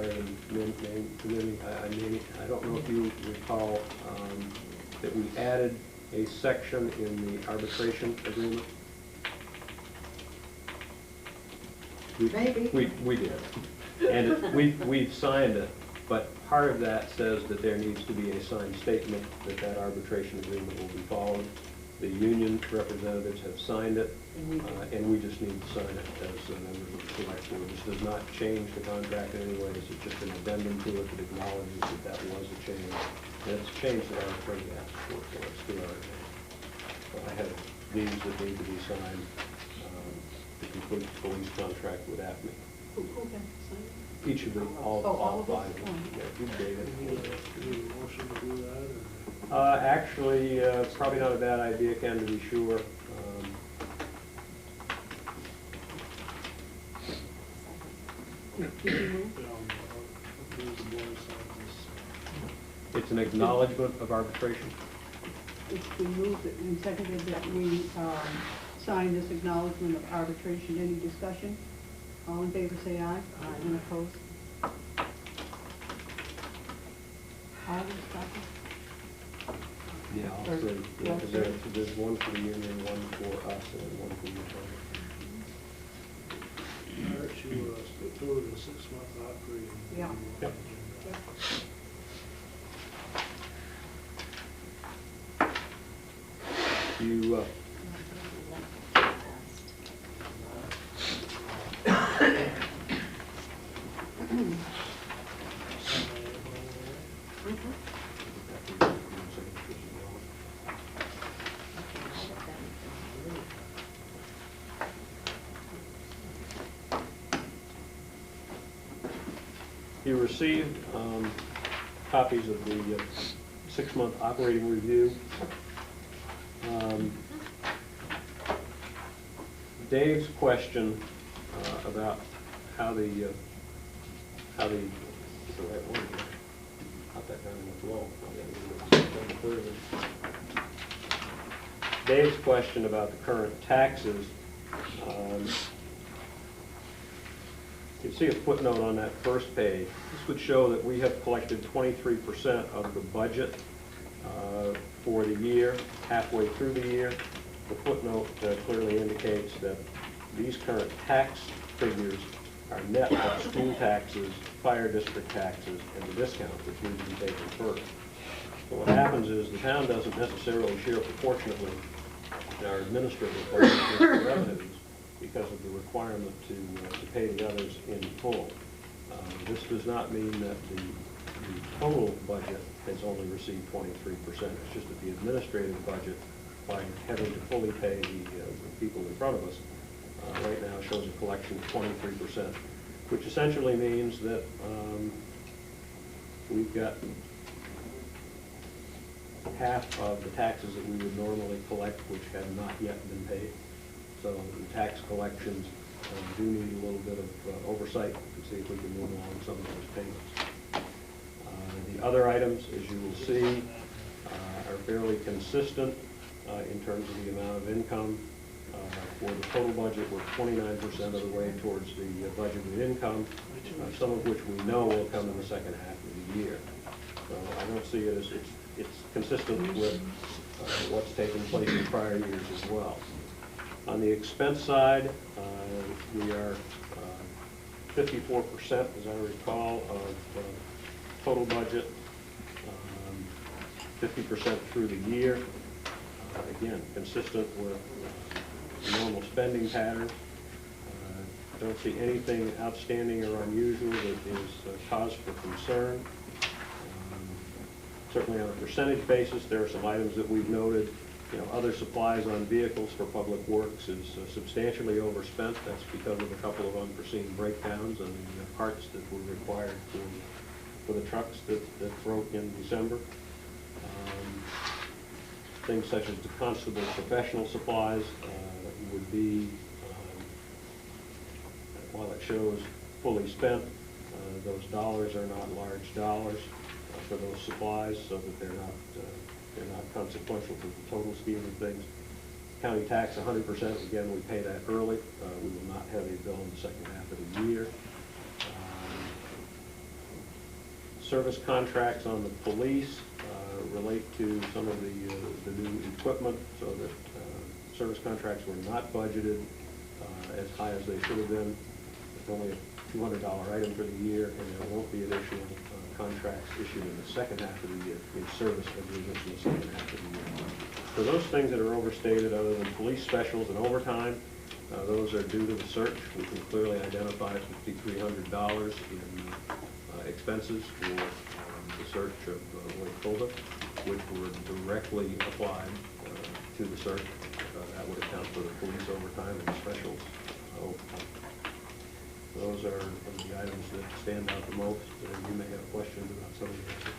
Speaker 5: don't know if you recall that we added a section in the arbitration agreement.
Speaker 1: Maybe.
Speaker 5: We did. And we've signed it, but part of that says that there needs to be a signed statement that that arbitration agreement will be followed. The union representatives have signed it, and we just need to sign it as members of the select board. This does not change the contract in any ways. It's just an addendum to it that acknowledges that that was a change. And it's a change that our attorney asked for us to our attorney. So I have these that need to be signed to complete the police contract with AFME.
Speaker 1: Who can sign it?
Speaker 5: Each of them, all
Speaker 1: of us?
Speaker 5: five. Yeah, you, David.
Speaker 6: Do you need a motion to do that, or?
Speaker 5: Actually, probably not a bad idea, Ken, to be sure. It's an acknowledgement of arbitration.
Speaker 1: It's been moved and seconded that we sign this acknowledgement of arbitration. Any discussion? All in favor, say aye. Aye. And opposed? All those copies?
Speaker 5: Yeah, I'll say, yeah, 'cause there's one for the union, one for us, and one for the attorney.
Speaker 6: Art, you skip over the 6-month operating.
Speaker 1: Yeah.
Speaker 5: Yep. You, you received copies of the 6-month operating review. Dave's question about how the, is the right one here? Not that down in the flow. Dave's question about the current taxes, you can see a footnote on that first page. This would show that we have collected 23% of the budget for the year, halfway through the year. The footnote clearly indicates that these current tax figures are net of school taxes, fire district taxes, and the discount, which need to be taken first. So what happens is the town doesn't necessarily share proportionately in our administrative budget with the revenues because of the requirement to pay the others in full. This does not mean that the total budget has only received 23%. It's just that the administrative budget, by having to fully pay the people in front of us, right now shows a collection of 23%, which essentially means that we've got half of the taxes that we would normally collect, which have not yet been paid. So the tax collections do need a little bit of oversight to see if we can move along some of those payments. The other items, as you will see, are fairly consistent in terms of the amount of income. For the total budget, we're 29% of the way towards the budgeted income, some of which we know will come in the second half of the year. So I don't see it as, it's consistent with what's taken place in prior years as well. On the expense side, we are 54%, as I recall, of total budget, 50% through the year. Again, consistent with normal spending patterns. Don't see anything outstanding or unusual that is cause for concern. Certainly on a percentage basis, there are some items that we've noted. You know, other supplies on vehicles for public works is substantially overspent. That's because of a couple of unforeseen breakdowns and the parts that were required for the trucks that broke in December. Things such as the constable's professional supplies would be, while it shows fully spent, those dollars are not large dollars for those supplies, so that they're not consequential to the total scheme of things. County tax 100%, again, we pay that early. We will not have a bill in the second half of the year. service contracts on the police relate to some of the new equipment, so that service contracts were not budgeted as high as they should have been. It's only a $200 item for the year, and there won't be additional contracts issued in the second half of the year, in service agreements in the second half of the year. For those things that are overstated, other than police specials and overtime, those are due to the search. We can clearly identify $5,300 in expenses for the search of Lake Fulda, which were directly applied to the search. That would account for the police overtime and specials overtime. Those are the items that stand out the most, and you may have questions about some of the others.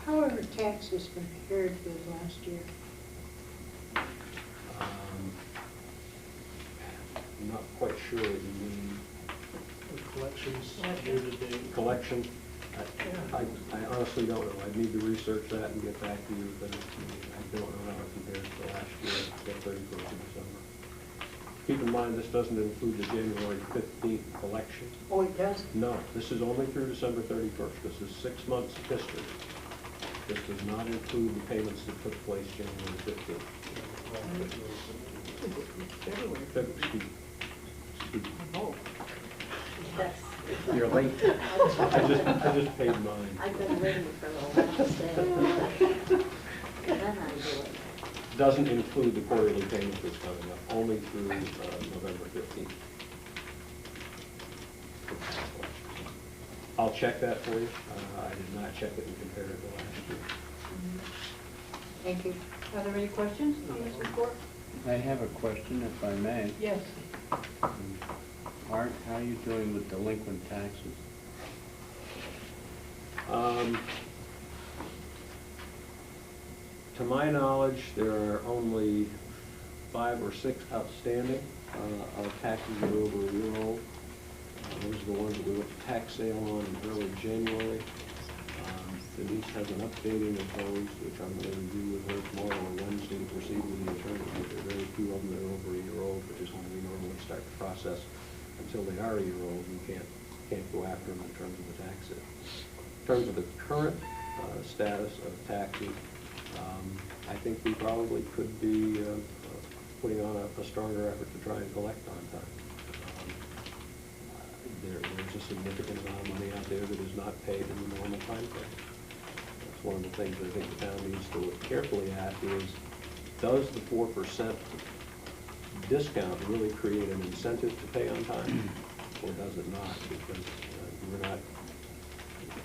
Speaker 2: How are taxes compared with last year?
Speaker 5: I'm not quite sure what you mean.
Speaker 6: The collections year to date.
Speaker 5: Collection, I honestly don't know. I'd need to research that and get back to you, but I don't know how it compares to last year, the 31st of December. Keep in mind, this doesn't include the January 15th collection.
Speaker 2: Oh, it does?
Speaker 5: No, this is only through December 31st. This is 6 months history. This does not include the payments that took place January 15th.
Speaker 1: February.
Speaker 5: Excuse me.
Speaker 1: Oh.
Speaker 4: Yes.
Speaker 5: You're late. I just paid mine.
Speaker 4: I've been waiting for the last day. Then I do it.
Speaker 5: Doesn't include the quarterly payment that's coming up, only through November 15th. I'll check that for you. I did not check it and compare it to last year.
Speaker 2: Thank you.
Speaker 1: Are there any questions on this report?
Speaker 11: I have a question, if I may.
Speaker 1: Yes.
Speaker 11: Art, how are you doing with delinquent taxes?
Speaker 5: To my knowledge, there are only 5 or 6 outstanding of taxes that are over a year old. Those are the ones that we went to tax sale on in early January. Denise has an updating of those, which I'm going to review with her tomorrow or Wednesday to proceed with the attorney. But there are very few of them that are over a year old, which is when we normally start the process. Until they are a year old, we can't go after them in terms of the tax sale. In terms of the current status of taxes, I think we probably could be putting on a stronger effort to try and collect on time. There's a significant amount of money out there that is not paid in the normal time frame. That's one of the things I think the town needs to look carefully at is, does the 4% discount really create an incentive to pay on time, or does it not? Because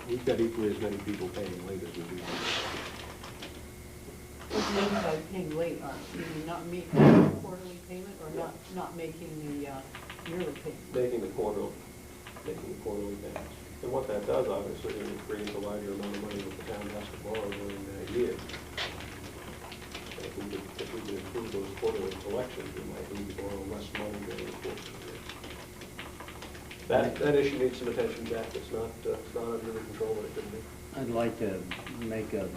Speaker 5: we've got equally as many people paying late as we do.
Speaker 1: What do you mean by paying late, Art? You mean not making the quarterly payment or not making the yearly payment?
Speaker 5: Making the quarterly payments. And what that does, obviously, is it creates a larger amount of money that the town has to borrow during that year. If we could improve those quarterly collections, we might need to borrow less money during the course of the year. That issue needs some attention, Jack. It's not under the control that it could be.
Speaker 11: I'd like to make a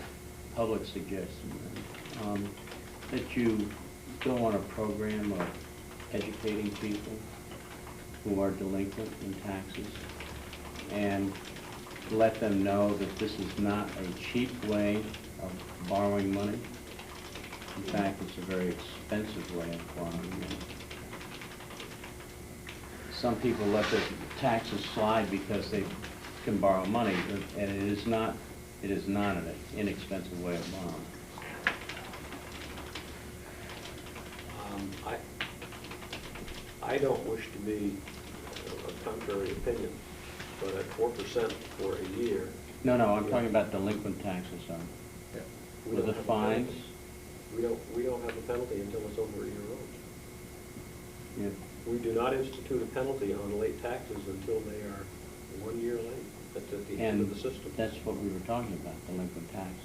Speaker 11: public suggestion that you go on a program of educating people who are delinquent in taxes and let them know that this is not a cheap way of borrowing money. In fact, it's a very expensive way of borrowing money. Some people let their taxes slide because they can borrow money, and it is not an inexpensive way of borrowing.
Speaker 5: I don't wish to be a contrary opinion, but at 4% for a year.
Speaker 11: No, I'm talking about delinquent taxes,
Speaker 5: Yeah.
Speaker 11: with the fines.
Speaker 5: We don't have a penalty until it's over a year old.
Speaker 11: Yeah.
Speaker 5: We do not institute a penalty on late taxes until they are 1 year late. That's at the end of the system.
Speaker 11: That's what we were talking about, delinquent taxes.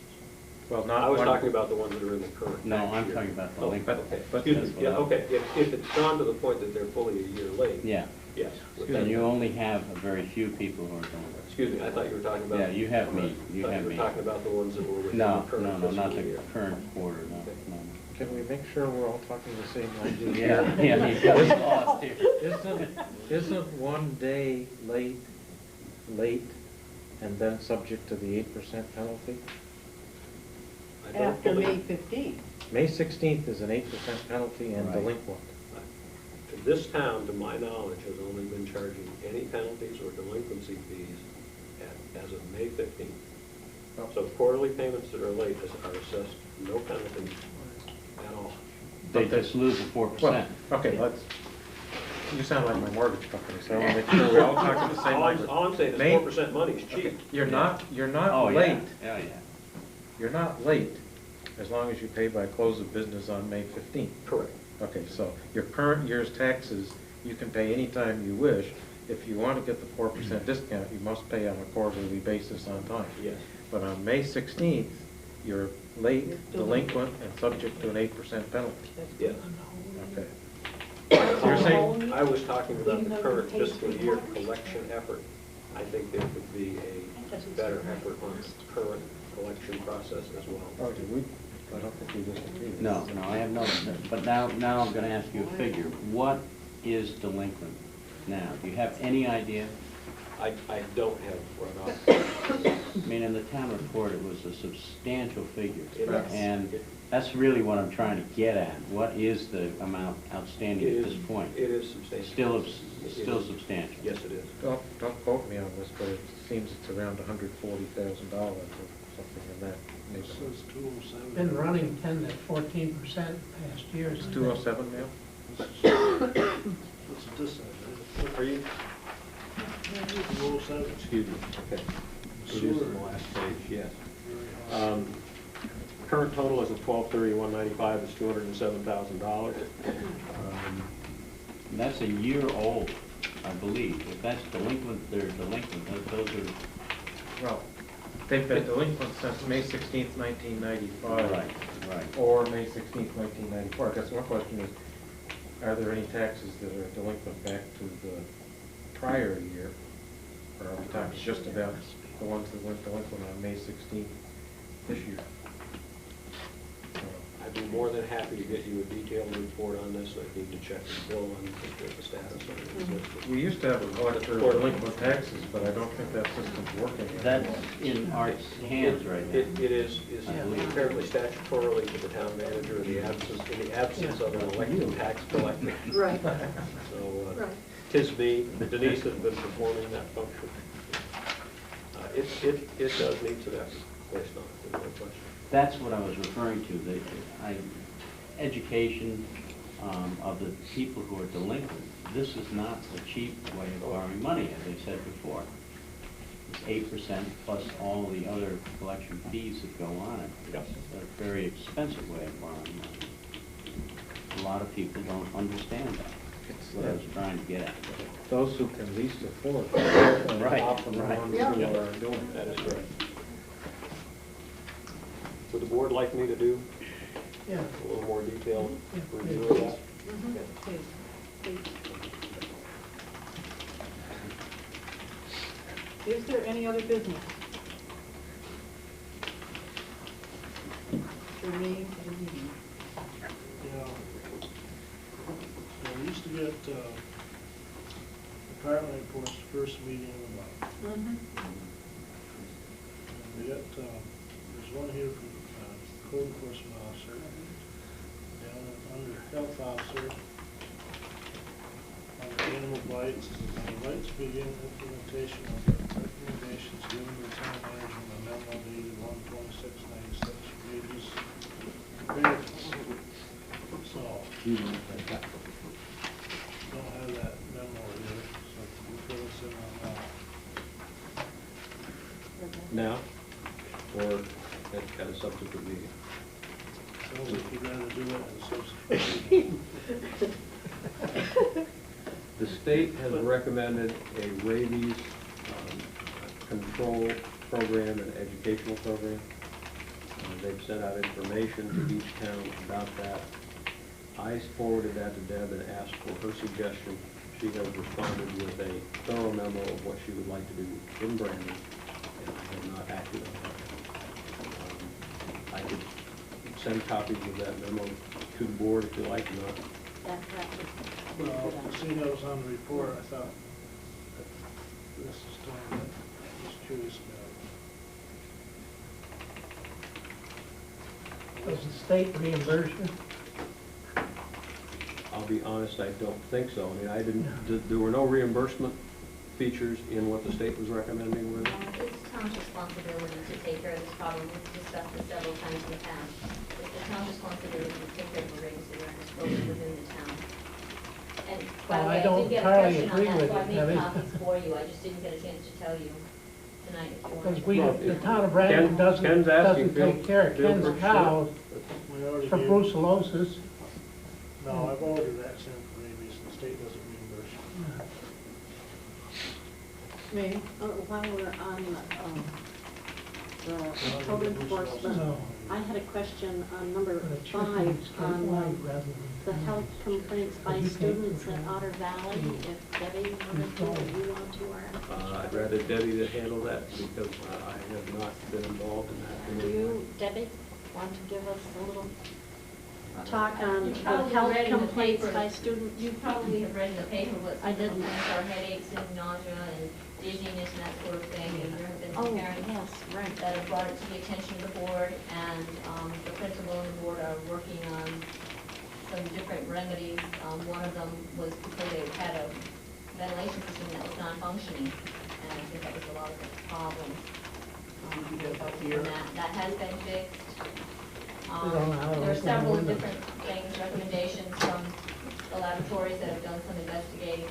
Speaker 8: Well,
Speaker 5: I was talking about the ones that are in the current
Speaker 11: No,
Speaker 5: tax
Speaker 11: I'm
Speaker 5: year.
Speaker 11: talking about
Speaker 5: Oh,
Speaker 11: delinquent.
Speaker 5: okay,
Speaker 11: That's
Speaker 5: excuse me,
Speaker 11: what
Speaker 5: yeah,
Speaker 11: I-
Speaker 5: okay, if it's gone to the point that they're fully a year late.
Speaker 11: Yeah.
Speaker 5: Yes.
Speaker 11: And you only have a very few people who are delinquent.
Speaker 5: Excuse me, I thought you were talking about.
Speaker 11: Yeah, you have me, you
Speaker 5: I thought
Speaker 11: have
Speaker 5: you
Speaker 11: me.
Speaker 5: were talking about the ones that were within the
Speaker 11: No,
Speaker 5: current
Speaker 11: not
Speaker 5: fiscal
Speaker 11: the
Speaker 5: year.
Speaker 11: current quarter, no.
Speaker 6: Can we make sure we're all talking the same language?
Speaker 11: Yeah, you got lost here.
Speaker 6: Isn't 1 day late
Speaker 8: late and then subject to the 8% penalty?
Speaker 5: I don't
Speaker 1: After May
Speaker 5: believe,
Speaker 1: 15th.
Speaker 8: May 16th is an 8% penalty and
Speaker 11: Right.
Speaker 8: delinquent.
Speaker 5: this town, to my knowledge, has only been charging any penalties or delinquency fees as of May 15th.
Speaker 8: Oh.
Speaker 5: So quarterly payments that are late are assessed no penalties at all.
Speaker 11: They just lose the 4%.
Speaker 8: Well, okay, you sound like my mortgage company, so I want to make sure we're all talking the same language.
Speaker 5: All I'm saying is
Speaker 8: May-
Speaker 5: 4% money is cheap.
Speaker 8: You're not
Speaker 11: Oh, yeah.
Speaker 8: late.
Speaker 11: Yeah, yeah.
Speaker 8: You're not late as long as you pay by close of business on May 15th.
Speaker 5: Correct.
Speaker 8: Okay, so your current year's taxes, you can pay anytime you wish. If you want to get the 4% discount, you must pay on a quarterly basis on time.
Speaker 5: Yes.
Speaker 8: But on May 16th, you're late, delinquent, and subject to an 8% penalty.
Speaker 5: Yes.
Speaker 8: Okay. You're saying,
Speaker 5: I was talking about the current fiscal year collection effort. I think there could be a better effort on the current collection process as well.
Speaker 8: oh, did we? I don't think we disagreed.
Speaker 11: No, I have no, but now I'm gonna ask you a figure. What is delinquent now? Do you have any idea?
Speaker 5: I don't have run off.
Speaker 11: I mean, in the town report, it was a substantial figure.
Speaker 5: It is.
Speaker 11: And that's really what I'm trying to get at. What is the amount outstanding
Speaker 5: It
Speaker 11: at
Speaker 5: is-
Speaker 11: this point?
Speaker 5: It is substantial.
Speaker 11: Still substantial?
Speaker 5: Yes, it is.
Speaker 8: Don't quote me on this, but it seems it's around $140,000 or something in that
Speaker 6: It
Speaker 8: neighborhood.
Speaker 6: says 207.
Speaker 3: Been running 10 to 14% past years.
Speaker 8: It's 207 now?
Speaker 6: What's this side,
Speaker 5: Are you?
Speaker 6: right? 207.
Speaker 5: Excuse me. Okay. It is on the last page, yes.
Speaker 6: Very high.
Speaker 5: Current total as of 12/31/95 is $207,000.
Speaker 11: And that's a year old, I believe. If that's delinquent, they're delinquent. Those are,
Speaker 8: Well, they've been delinquent since May 16th, 1995.
Speaker 11: right.
Speaker 8: Or May 16th, 1994. I guess one question is, are there any taxes that are delinquent back to the prior year? Or are we talking just about the ones that went delinquent on May 16th this year?
Speaker 5: I'd be more than happy to get you a detailed report on this. I need to check the bill and get the status of it.
Speaker 8: We used to have a collector of delinquent taxes, but I don't think that system's working.
Speaker 11: That's in Art's hands right now.
Speaker 5: It is apparently statutorily to the town manager in the absence of an elected tax collector.
Speaker 1: Right.
Speaker 5: So,
Speaker 1: Right.
Speaker 5: tis me, Denise has been performing that function. It does need some effort, placed on it, no question.
Speaker 11: That's what I was referring to, education of the people who are delinquent. This is not a cheap way of borrowing money, as I said before. It's 8% plus all the other collection fees that go on it.
Speaker 5: Yes.
Speaker 11: It's a very expensive way of borrowing money. A lot of people don't understand that. That's what I was trying to get at.
Speaker 8: Those who can least afford.
Speaker 11: Right,
Speaker 8: Often the
Speaker 11: right.
Speaker 8: ones
Speaker 1: Yeah.
Speaker 8: who are doing
Speaker 5: That
Speaker 8: it.
Speaker 5: is correct. Would the board like me to do
Speaker 3: Yeah.
Speaker 5: a little more detailed
Speaker 3: Yeah.
Speaker 5: review of that?
Speaker 1: Mhm. Please, please. Is there any other business? Germane to the meeting.
Speaker 6: Yeah. So we used to get department reports first meeting of the month.
Speaker 1: Mhm.
Speaker 6: And we got, there's one here from code enforcement officer. Down under health officer. Under animal bites, on the bites begin implementation of the recommendations given to the town manager in the memo dated 1/26/96 pages. So, don't have that memo here, so we fill this in on that.
Speaker 5: Now, or at a subsequent meeting?
Speaker 6: Sounds like you'd rather do that in subsequent meeting.
Speaker 5: The state has recommended a rabies control program and educational program. They've sent out information to each town about that. I forwarded that to Deb and asked for her suggestion. She has responded with a thorough memo of what she would like to do in Brandon, and I have not acted on that. I could send copies of that memo to the board if you like, not.
Speaker 4: That was.
Speaker 6: Well, seeing that was on the report, I thought this is time that I'm just curious about.
Speaker 3: Does the state reimburse you?
Speaker 5: I'll be honest, I don't think so. I mean, I didn't, there were no reimbursement features in what the state was recommending, were there?
Speaker 9: It's the town's responsibility to take care of this problem. We've discussed this several times in the past. It's the town's responsibility to take care of the ratings that are disposed within the town. And by
Speaker 3: Well,
Speaker 9: the
Speaker 3: I
Speaker 9: way, I
Speaker 3: don't
Speaker 9: did get a
Speaker 3: entirely
Speaker 9: question on
Speaker 3: agree
Speaker 9: that,
Speaker 3: with
Speaker 9: so I
Speaker 3: it,
Speaker 9: made
Speaker 3: Debbie.
Speaker 9: copies for you. I just didn't get a chance to tell you tonight if you
Speaker 3: Because
Speaker 9: wanted.
Speaker 3: we, the town of Brandon
Speaker 5: Ken's asking,
Speaker 3: doesn't take care of
Speaker 5: Bill,
Speaker 3: Ken's
Speaker 5: sure.
Speaker 3: cows
Speaker 6: We already
Speaker 3: for
Speaker 6: gave-
Speaker 3: brucellosis.
Speaker 6: No, I've ordered vaccine for rabies, and the state doesn't reimburse.
Speaker 1: Me?
Speaker 4: While we're on the code enforcement,
Speaker 3: No.
Speaker 4: I had a question on number
Speaker 3: But it should
Speaker 4: 5
Speaker 3: be statewide rather than.
Speaker 4: the health complaints by
Speaker 3: You take
Speaker 4: students
Speaker 3: the
Speaker 4: in Otter Valley. If Debbie wanted to, or you want to, or
Speaker 5: I'd rather Debbie to handle that because I have not been involved in that.
Speaker 4: do you, Debbie, want to give us a little talk on
Speaker 9: You
Speaker 4: the
Speaker 9: probably
Speaker 4: health
Speaker 9: read in the
Speaker 4: complaints
Speaker 9: paper.
Speaker 4: by students?
Speaker 9: You probably have read in the paper what
Speaker 4: I
Speaker 9: some
Speaker 4: didn't.
Speaker 9: complaints are, headaches and nausea and dizziness and that sort of thing. And there have been
Speaker 4: Oh,
Speaker 9: some parents
Speaker 4: yes, right.
Speaker 9: that have brought it to the attention of the board, and the principal and the board are working on some different remedies. One of them was because they had a ventilation system that was non-functioning, and I think that was a lot of the problem. That has been fixed.
Speaker 3: We don't know how to
Speaker 9: There are
Speaker 3: open the
Speaker 9: several
Speaker 3: window.
Speaker 9: different things, recommendations from the laboratories that have done some investigating,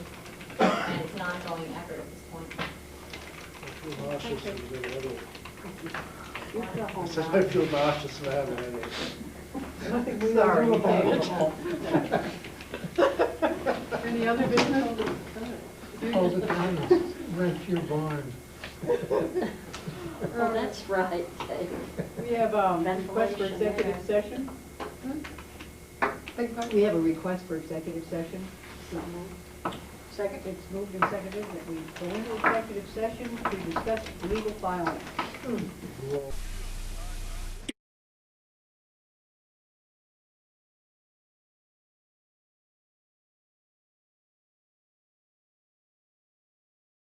Speaker 9: and it's an ongoing effort at this point.
Speaker 6: I feel nauseous and the other.
Speaker 4: You can go
Speaker 6: I
Speaker 4: home
Speaker 6: said,
Speaker 4: now.
Speaker 6: I feel nauseous and I have a headache.
Speaker 1: Nothing we can do about it. Any other business?
Speaker 3: Close it down and rent your barn.
Speaker 4: Oh, that's right.
Speaker 1: We have request for
Speaker 4: Ventilation
Speaker 1: executive
Speaker 4: there.
Speaker 1: session. We have a request for executive session. Second, it's moved and seconded that we go into executive session to discuss legal filing.
Speaker 6: Well,